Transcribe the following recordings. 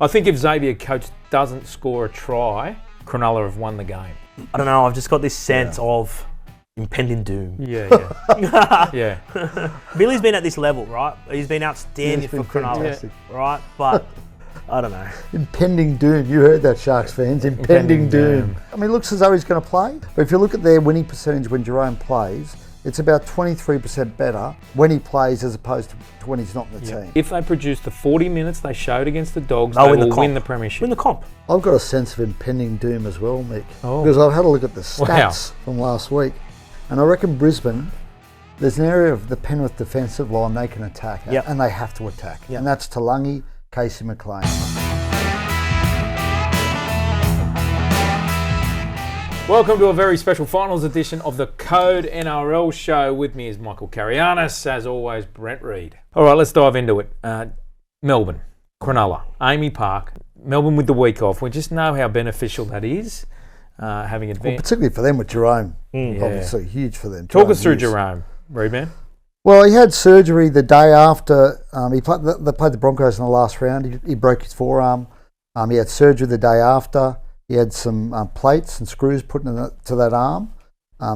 I think if Xavier Coates doesn't score a try, Cronulla have won the game. I don't know. I've just got this sense of impending doom. Yeah. Billy's been at this level, right? He's been outstanding for Cronulla, right? But I don't know. Impending doom. You heard that, Sharks fans. Impending doom. I mean, it looks as though he's going to play. But if you look at their winning percentage when Jerome plays, it's about 23% better when he plays as opposed to when he's not in the team. If they produce the 40 minutes they showed against the Dogs, they will win the premiership. Win the comp. I've got a sense of impending doom as well, Mick. Because I've had a look at the stats from last week. And I reckon Brisbane, there's an area of the Penrith defensive line they can attack, and they have to attack. And that's Talangi, Casey McLean. Welcome to a very special finals edition of the CODE NRL show. With me is Michael Carianis, as always, Brent Reid. All right, let's dive into it. Melbourne, Cronulla, Amy Park, Melbourne with the week off. We just know how beneficial that is, having advanced. Well, particularly for them with Jerome, obviously huge for them. Talk us through Jerome, Reedman. Well, he had surgery the day after they played the Broncos in the last round. He broke his forearm. He had surgery the day after. He had some plates and screws put into that arm,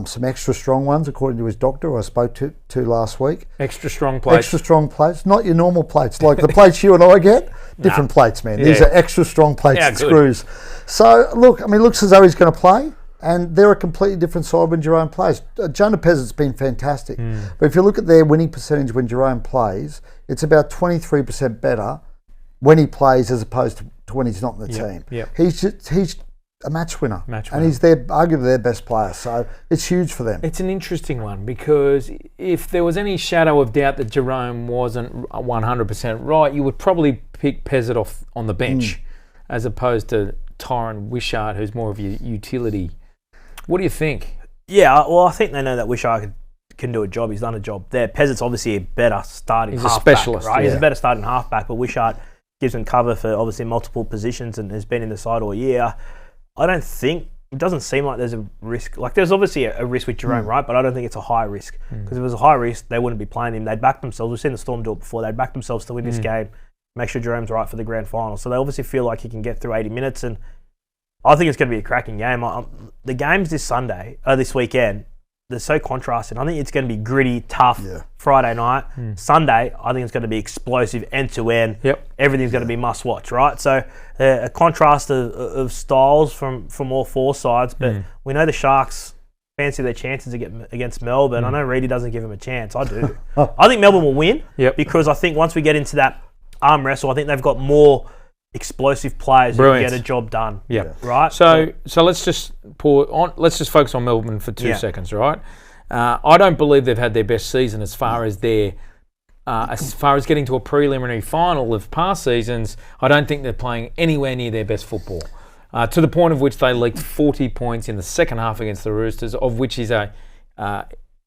some extra strong ones, according to his doctor who I spoke to last week. Extra strong plates? Extra strong plates, not your normal plates, like the plates you and I get. Different plates, man. These are extra strong plates and screws. So, look, I mean, it looks as though he's going to play, and they're a completely different side when Jerome plays. Jonah Pezz's been fantastic. But if you look at their winning percentage when Jerome plays, it's about 23% better when he plays as opposed to when he's not in the team. He's a match winner. And he's arguably their best player, so it's huge for them. It's an interesting one because if there was any shadow of doubt that Jerome wasn't 100% right, you would probably pick Pezzett off on the bench as opposed to Tyron Wishart, who's more of your utility. What do you think? Yeah, well, I think they know that Wishart can do a job. He's done a job there. Pezzett's obviously a better starting halfback. He's a specialist, right? He's a better starting halfback, but Wishart gives him cover for obviously multiple positions and has been in the side all year. I don't think, it doesn't seem like there's a risk. Like there's obviously a risk with Jerome, right? But I don't think it's a high risk. Because if it was a high risk, they wouldn't be playing him. They'd back themselves. We've seen the Storm do it before. They'd back themselves to win this game, make sure Jerome's right for the grand final. So they obviously feel like he can get through 80 minutes. And I think it's going to be a cracking game. The games this weekend, they're so contrasting. I think it's going to be gritty, tough Friday night. Sunday, I think it's going to be explosive end-to-end. Everything's going to be must-watch, right? So a contrast of styles from all four sides, but we know the Sharks fancy their chances against Melbourne. I know Reedy doesn't give them a chance. I do. I think Melbourne will win because I think once we get into that arm wrestle, I think they've got more explosive players who can get a job done. Right. So let's just focus on Melbourne for 2 seconds, right? I don't believe they've had their best season as far as getting to a preliminary final of past seasons. I don't think they're playing anywhere near their best football. To the point of which they leaked 40 points in the second half against the Roosters, of which is a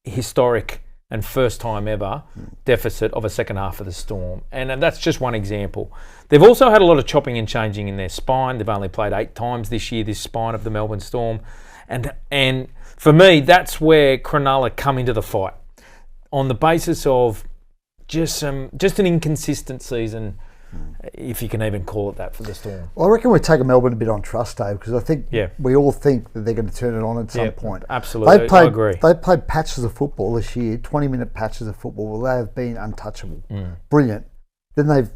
historic and first time ever deficit of a second half of the Storm. And that's just one example. They've also had a lot of chopping and changing in their spine. They've only played 8 times this year, this spine of the Melbourne Storm. And for me, that's where Cronulla come into the fight. On the basis of just an inconsistent season, if you can even call it that, for the Storm. Well, I reckon we're taking Melbourne a bit on trust, Dave, because I think we all think that they're going to turn it on at some point. Absolutely, I agree. They played patches of football this year, 20-minute patches of football. Well, they have been untouchable. Brilliant. Then they've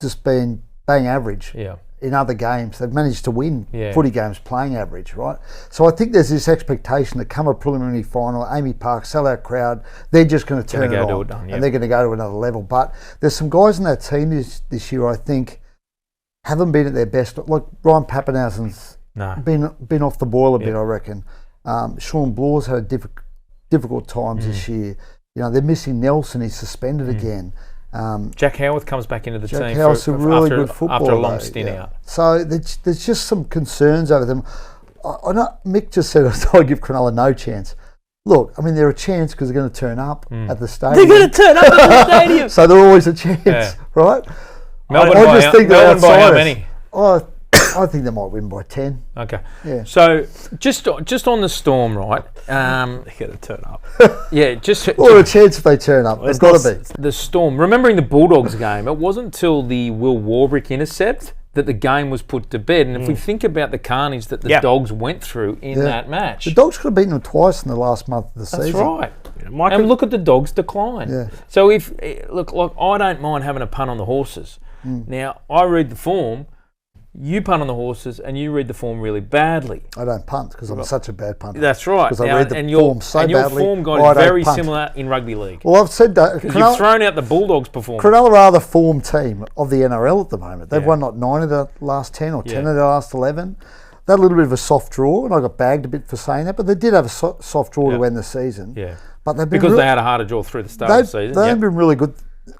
just been bang average in other games. They've managed to win footy games playing average, right? So I think there's this expectation that come a preliminary final, Amy Park, sellout crowd, they're just going to turn it on and they're going to go to another level. But there's some guys in that team this year I think haven't been at their best. Like Ryan Pappenhausen's been off the boil a bit, I reckon. Sean Blaw's had difficult times this year. You know, they're missing Nelson, he's suspended again. Jack Howarth comes back into the team after a long stint out. So there's just some concerns over them. I know Mick just said I give Cronulla no chance. Look, I mean, they're a chance because they're going to turn up at the stadium. They're going to turn up at the stadium. So they're always a chance, right? Melbourne by how many? I think they might win by 10. Okay. Yeah. So just on the Storm, right? They're going to turn up. Or a chance if they turn up. It's got to be. The Storm. Remembering the Bulldogs game, it wasn't until the Will Warbrick intercept that the game was put to bed. And if we think about the carnage that the Dogs went through in that match. The Dogs could have beaten them twice in the last month of the season. That's right. And look at the Dogs' decline. Yeah. So look, I don't mind having a punt on the horses. Now, I read the form. You punt on the horses and you read the form really badly. I don't punt because I'm such a bad punter. That's right. Because I read the form so badly. And your form guide is very similar in rugby league. Well, I've said that. You've thrown out the Bulldogs' performance. Cronulla are the form team of the NRL at the moment. They've won, 9 of the last 10 or 10 of the last 11. They had a little bit of a soft draw, and I got bagged a bit for saying that, but they did have a soft draw to end the season. Yeah. But they've been because they had a harder draw through the start of the season. They've been really good.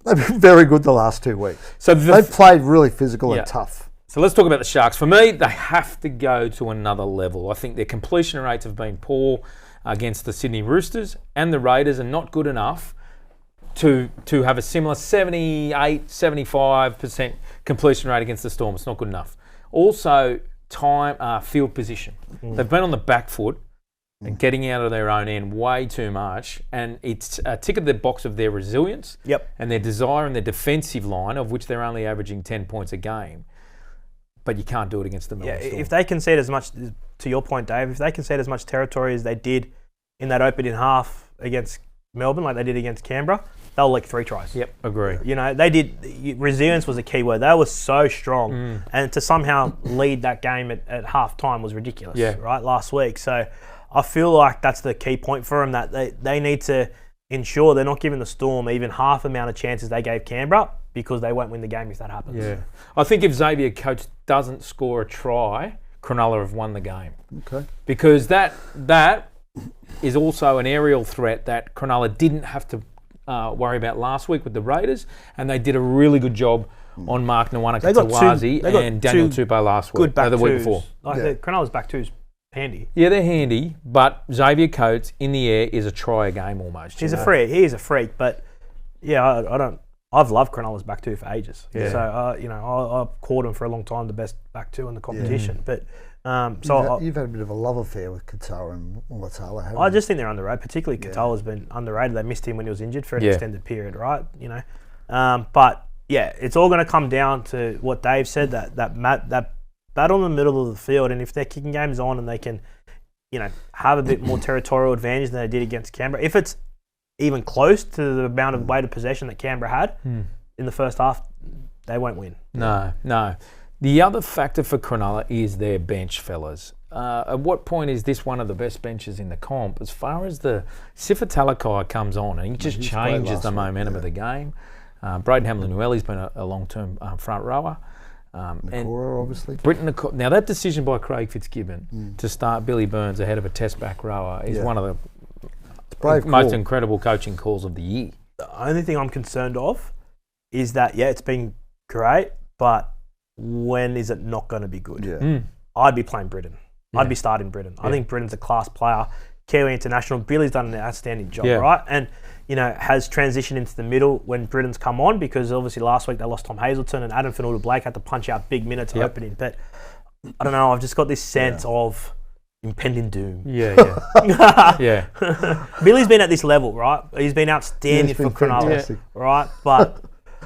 They've been very good the last 2 weeks. So they've played really physical and tough. So let's talk about the Sharks. For me, they have to go to another level. I think their completion rates have been poor against the Sydney Roosters, and the Raiders are not good enough to have a similar 78, 75% completion rate against the Storm. It's not good enough. Also, field position. They've been on the back foot and getting out of their own end way too much, and it's a tick of the box of their resilience and their desire and their defensive line, of which they're only averaging 10 points a game. But you can't do it against the Melbourne Storm. If they concede as much, to your point, Dave, if they concede as much territory as they did in that opening half against Melbourne, like they did against Canberra, they'll leak 3 tries. Yep, agree. They did. Resilience was a key word. They were so strong, and to somehow lead that game at half time was ridiculous. Right, last week. So I feel like that's the key point for them, that they need to ensure they're not giving the Storm even half the amount of chances they gave Canberra, because they won't win the game if that happens. Yeah, I think if Xavier Coates doesn't score a try, Cronulla have won the game. Okay. Because that is also an aerial threat that Cronulla didn't have to worry about last week with the Raiders, and they did a really good job on Mark Nwanaka-Tawazi and Daniel Tupou last week, the week before. Cronulla's back two's handy. Yeah, they're handy, but Xavier Coates in the air is a try a game almost. He's a freak. He is a freak, but I've loved Cronulla's back two for ages. Yeah. So I've called him for a long time the best back two in the competition. Yeah. But you've had a bit of a love affair with Katoa and Mulatala, haven't you? I just think they're underrated. Particularly Katoa's been underrated. They missed him when he was injured for an extended period, right? But yeah, it's all going to come down to what Dave said, that battle in the middle of the field, and if their kicking game is on and they can, have a bit more territorial advantage than they did against Canberra, if it's even close to the amount of weight of possession that Canberra had in the first half, they won't win. No. The other factor for Cronulla is their bench, fellas. At what point is this one of the best benches in the comp? As far as the Sifa Talakai comes on, and he just changes the momentum of the game. Braden Hamlin-Ueli's been a long-term front rower. Nakora, obviously. Now, that decision by Craig Fitzgibbon to start Billy Burns ahead of a test back rower is one of the most incredible coaching calls of the year. The only thing I'm concerned of is that, it's been great, but when is it not going to be good? Yeah. I'd be playing Britain. I'd be starting Britain. I think Britain's a class player. Kiwi international. Billy's done an outstanding job, right? And, has transitioned into the middle when Britain's come on, because obviously last week they lost Tom Hazelton and Adam Fanua-Blake had to punch out big minutes opening. But I don't know, I've just got this sense of impending doom. Yeah. Billy's been at this level, right? He's been outstanding for Cronulla, right? But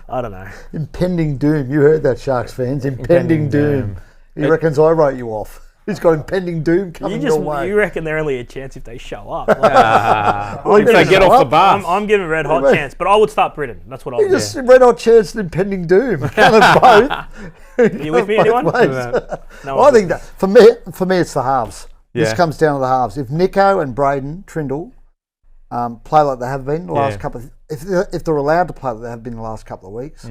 I don't know. Impending doom. You heard that, Sharks fans. Impending doom. He reckons I wrote you off. He's got impending doom coming your way. You reckon they're only a chance if they show up? If they get off the bus. I'm giving red hot chance, but I would start Britain. That's what I would do. Just red hot chance and impending doom. Kind of both. Are you with me, anyone? No, I think that for me it's the halves. This comes down to the halves. If Nico and Braden Trindle play like they have been the last couple of, if they're allowed to play like they have been the last couple of weeks,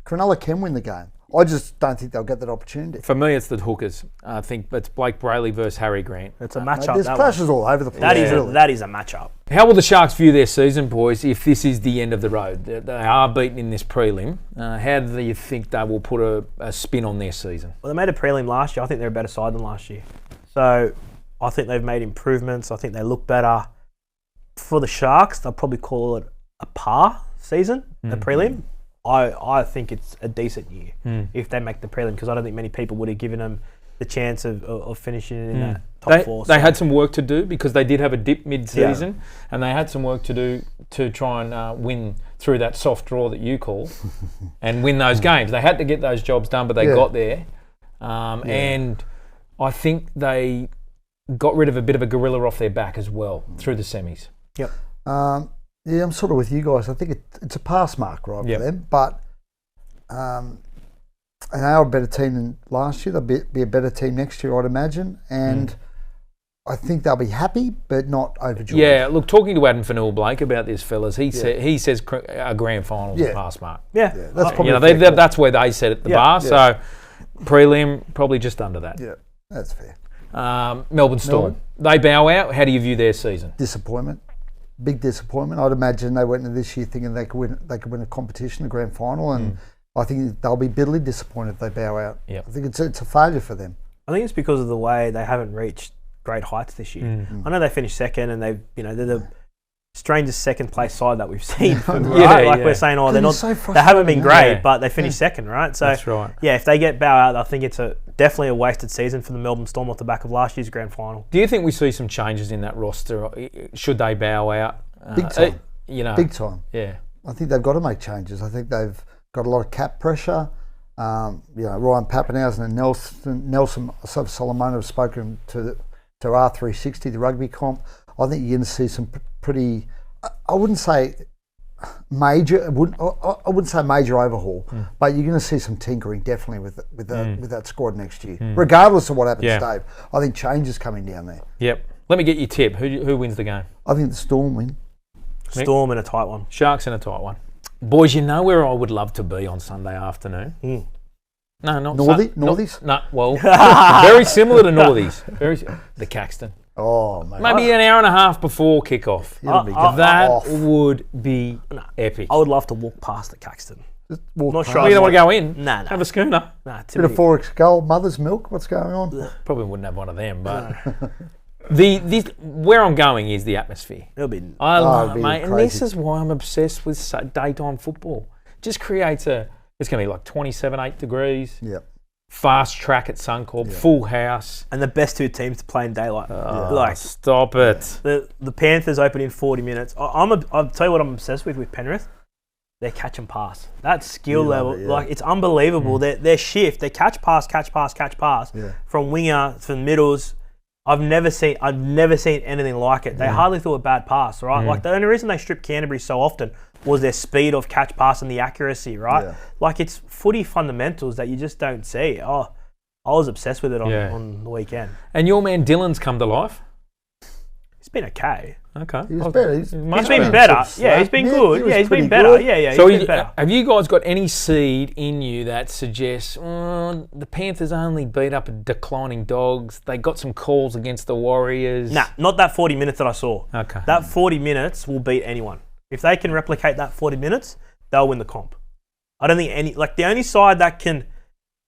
Cronulla can win the game. I just don't think they'll get that opportunity. For me, it's the hookers. I think it's Blake Brayley versus Harry Grant. It's a matchup. There's clashes all over the place. That is a matchup. How will the Sharks view their season, boys, if this is the end of the road? They are beaten in this prelim. How do you think they will put a spin on their season? Well, they made a prelim last year. I think they're a better side than last year. So I think they've made improvements. I think they look better. For the Sharks, they'll probably call it a par season, the prelim. I think it's a decent year if they make the prelim, because I don't think many people would have given them the chance of finishing in that top four. They had some work to do, because they did have a dip mid-season, and they had some work to do to try and win through that soft draw that you call and win those games. They had to get those jobs done, but they got there. And I think they got rid of a bit of a gorilla off their back as well through the semis. Yep. I'm sort of with you guys. I think it's a pass mark, right, for them. But and they are a better team than last year. They'll be a better team next year, I'd imagine. And I think they'll be happy, but not overjoyed. Yeah, look, talking to Adam Faneuil Blake about this, fellas, he says a grand final is a pass mark. Yeah, that's probably that's where they set at the bar. So prelim probably just under that. Yeah, that's fair. Melbourne Storm, they bow out. How do you view their season? Disappointment, big disappointment. I'd imagine they went into this year thinking they could win a competition, a grand final, and I think they'll be bitterly disappointed if they bow out. Yep. I think it's a failure for them. I think it's because of the way they haven't reached great heights this year. I know they finished second, and they're the strangest second place side that we've seen. We're saying, they're not, they haven't been great, but they finished second, right? So that's right. Yeah, if they get bow out, I think it's definitely a wasted season for the Melbourne Storm off the back of last year's grand final. Do you think we see some changes in that roster? Should they bow out? Big time. Big time. Yeah. I think they've got to make changes. I think they've got a lot of cap pressure. Ryan Pappenhausen and Nelson Solomon have spoken to R360, the rugby comp. I think you're going to see some pretty. I wouldn't say major. I wouldn't say major overhaul, but you're going to see some tinkering definitely with that squad next year, regardless of what happens, Dave. I think change is coming down there. Yep. Let me get your tip. Who wins the game? I think the Storm win. Storm in a tight one. Sharks in a tight one. Boys, you know where I would love to be on Sunday afternoon? No, not Northies? Very similar to Northies. The Caxton. Oh, mate. Maybe an hour and a half before kickoff. That would be epic. I would love to walk past the Caxton. Not sure. You don't want to go in? Nah. Have a schooner? Nah. Bit of 4X Gold, mother's milk. What's going on? Probably wouldn't have one of them, but where I'm going is the atmosphere. It'll be. I love it, mate, and this is why I'm obsessed with daytime football. Just creates it's going to be like 8 degrees. Yep. Fast track at Suncorp, full house. And the best two teams to play in daylight. Stop it. The Panthers open in 40 minutes. I'll tell you what I'm obsessed with Penrith. Their catch and pass. That skill level, it's unbelievable. Their shift, they catch pass from winger to middles. I've never seen anything like it. They hardly threw a bad pass, right? Like the only reason they stripped Canterbury so often was their speed of catch pass and the accuracy, right? Yeah. Like it's footy fundamentals that you just don't see. I was obsessed with it on the weekend. And your man Dylan's come to life? He's been okay. Okay. He's better. He's been better. Yeah, he's been good. Yeah, he's been better. Yeah, so he's been better. Have you guys got any seed in you that suggests the Panthers only beat up declining dogs? They got some calls against the Warriors. Nah, not that 40 minutes that I saw. Okay. That 40 minutes will beat anyone. If they can replicate that 40 minutes, they'll win the comp. I don't think the only side that can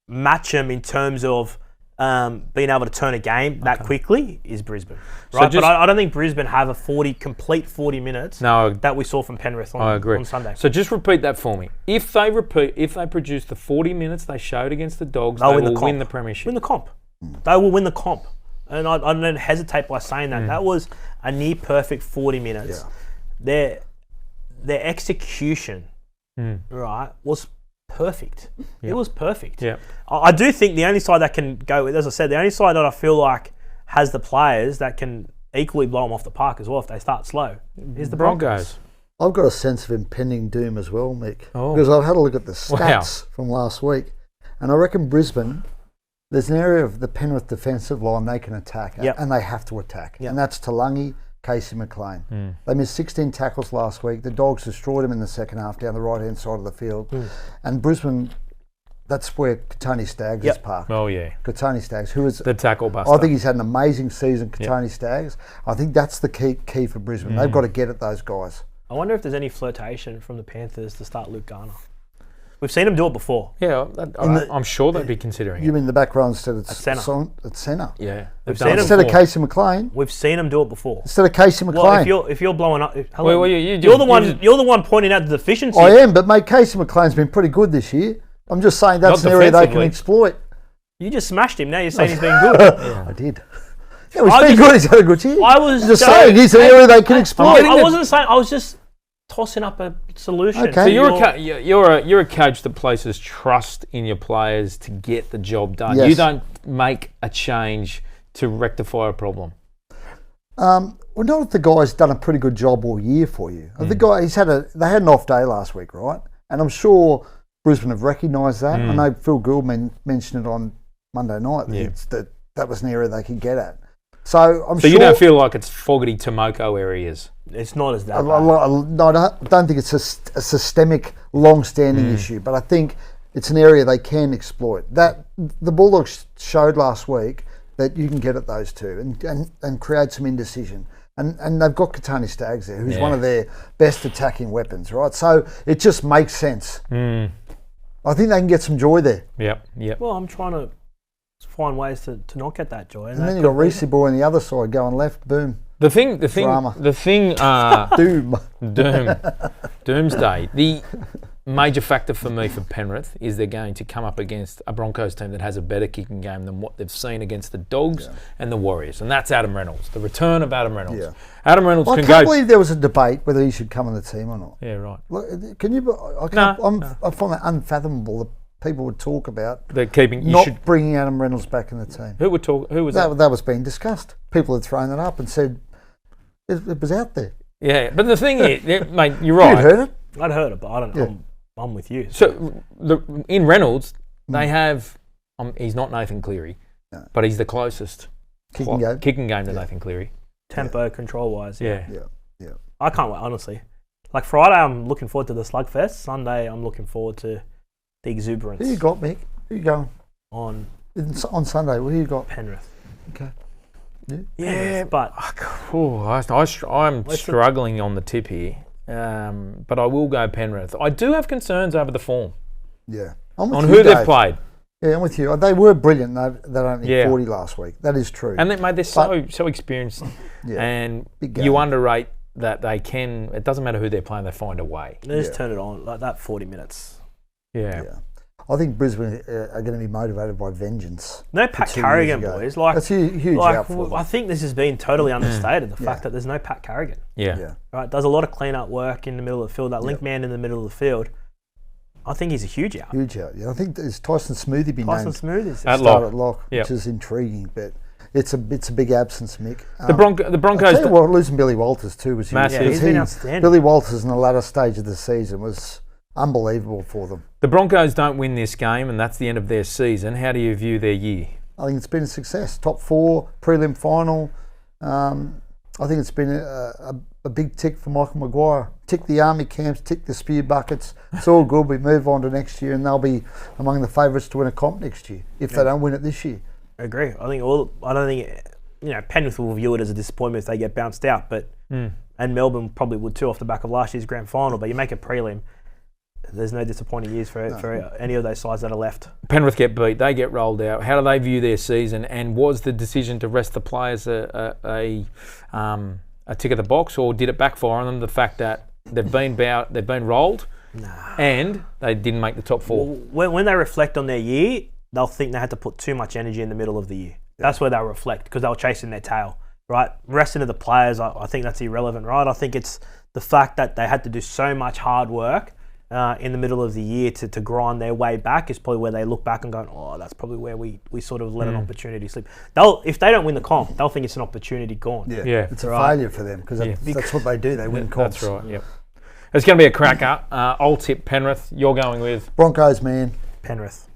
match them in terms of being able to turn a game that quickly is Brisbane, right? But I don't think Brisbane have a complete 40 minutes that we saw from Penrith on Sunday. So just repeat that for me. If they produce the 40 minutes they showed against the Dogs, they will win the premiership. Win the comp. They will win the comp. And I don't hesitate by saying that. That was a near perfect 40 minutes. Yeah. Their execution, right, was perfect. Yep. It was perfect. Yeah, I do think the only side that can go with, as I said, the only side that I feel like has the players that can equally blow them off the park as well if they start slow is the Broncos. I've got a sense of impending doom as well, Mick, because I've had a look at the stats from last week, and I reckon Brisbane, there's an area of the Penrith defensive line they can attack, and they have to attack, and that's Talangi, Casey McLean. They missed 16 tackles last week. The Dogs destroyed them in the second half down the right-hand side of the field. And Brisbane, that's where Katoni Staggs is parked. Oh, yeah. Katoni Staggs, who is... the tackle buster. I think he's had an amazing season, Katoni Staggs. I think that's the key for Brisbane. They've got to get at those guys. I wonder if there's any flirtation from the Panthers to start Luke Garner. We've seen him do it before. Yeah, I'm sure they'd be considering it. You mean the back row instead of at centre? Yeah. Instead of Casey McLean? We've seen him do it before. Instead of Casey McLean? Well, if you're blowing up... you're the one pointing out the deficiency. I am, but mate, Casey McLean's been pretty good this year. I'm just saying that's an area they can exploit. You just smashed him. Now you're saying he's been good. I did. Yeah, he's been good. He's had a good year. I was just saying he's an area they can exploit. I wasn't saying... I was just... tossing up a solution. Okay. So you're a coach that places trust in your players to get the job done. Yes. You don't make a change to rectify a problem. Well, not if the guy's done a pretty good job all year for you. The guy, they had an off day last week, right? And I'm sure Brisbane have recognised that. I know Phil Gould mentioned it on Monday night that was an area they could get at. So I'm sure. So you don't feel like it's Fogarty Tomoko areas? It's not as that bad. No, I don't think it's a systemic, long-standing issue, but I think it's an area they can exploit. That the Bulldogs showed last week that you can get at those two and create some indecision. And they've got Katani Staggs there, who's one of their best attacking weapons, right? So it just makes sense. I think they can get some joy there. Yep. Well, I'm trying to find ways to not get that joy. And then you've got Reece Boy on the other side going left, boom. The thing, Doomsday. The major factor for me for Penrith is they're going to come up against a Broncos team that has a better kicking game than what they've seen against the Dogs and the Warriors, and that's Adam Reynolds. The return of Adam Reynolds. Yeah. Adam Reynolds I can't believe there was a debate whether he should come on the team or not. Yeah, right. Look, can you? I find that unfathomable that people would talk about bringing Adam Reynolds back in the team. Who was that? That was being discussed. People had thrown that up and said it was out there. Yeah, but the thing is, mate, you're right. You'd heard it. I'd heard it, but I don't know. I'm with you. So in Reynolds, they have. He's not Nathan Cleary, but he's the closest kicking game to Nathan Cleary. Tempo control wise, Yeah. I can't wait, honestly. Like Friday, I'm looking forward to the slugfest. Sunday, I'm looking forward to the exuberance. Who you got, Mick? Who you going on Sunday? What do you got? Penrith. Okay. Yeah, but I'm struggling on the tip here. But I will go Penrith. I do have concerns over the form. Yeah. On who they've played. Yeah, I'm with you. They were brilliant. They only 40 last week. That is true. And they're so experienced. Yeah. And you underrate that they can. It doesn't matter who they're playing. They find a way. They just turn it on like that. 40 minutes. Yeah. I think Brisbane are going to be motivated by vengeance. No Pat Carrigan, boys. That's huge out for them. I think this has been totally understated, the fact that there's no Pat Carrigan. Yeah. Right, does a lot of clean-up work in the middle of the field, that link man in the middle of the field. I think he's a huge out. Huge out, yeah. I think there's Tyson Smoothie been named. Tyson Smoothie. At lock, which is intriguing, but it's a big absence, Mick. The Broncos... losing Billy Walters too was massive. Yeah, he's been outstanding. Billy Walters in the latter stage of the season was unbelievable for them. The Broncos don't win this game, and that's the end of their season. How do you view their year? I think it's been a success. Top 4, prelim final. I think it's been a big tick for Michael Maguire. Tick the army camps, tick the spear buckets. It's all good. We move on to next year, and they'll be among the favourites to win a comp next year if they don't win it this year. I agree. I don't think Penrith will view it as a disappointment if they get bounced out, but and Melbourne probably would too off the back of last year's grand final. But you make a prelim. There's no disappointing years for any of those sides that are left. Penrith get beat, they get rolled out. How do they view their season? And was the decision to rest the players a tick of the box, or did it backfire on them? The fact that they've been rolled, and they didn't make the top 4. Well, when they reflect on their year, they'll think they had to put too much energy in the middle of the year. That's where they'll reflect because they were chasing their tail, right? Resting of the players, I think that's irrelevant, right? I think it's the fact that they had to do so much hard work in the middle of the year to grind their way back is probably where they look back and go, oh, that's probably where we sort of let an opportunity slip. If they don't win the comp, they'll think it's an opportunity gone. Yeah. It's a failure for them because that's what they do. They win comps. That's right, yep. It's going to be a cracker. I'll tip Penrith. You're going with? Broncos, man. Penrith.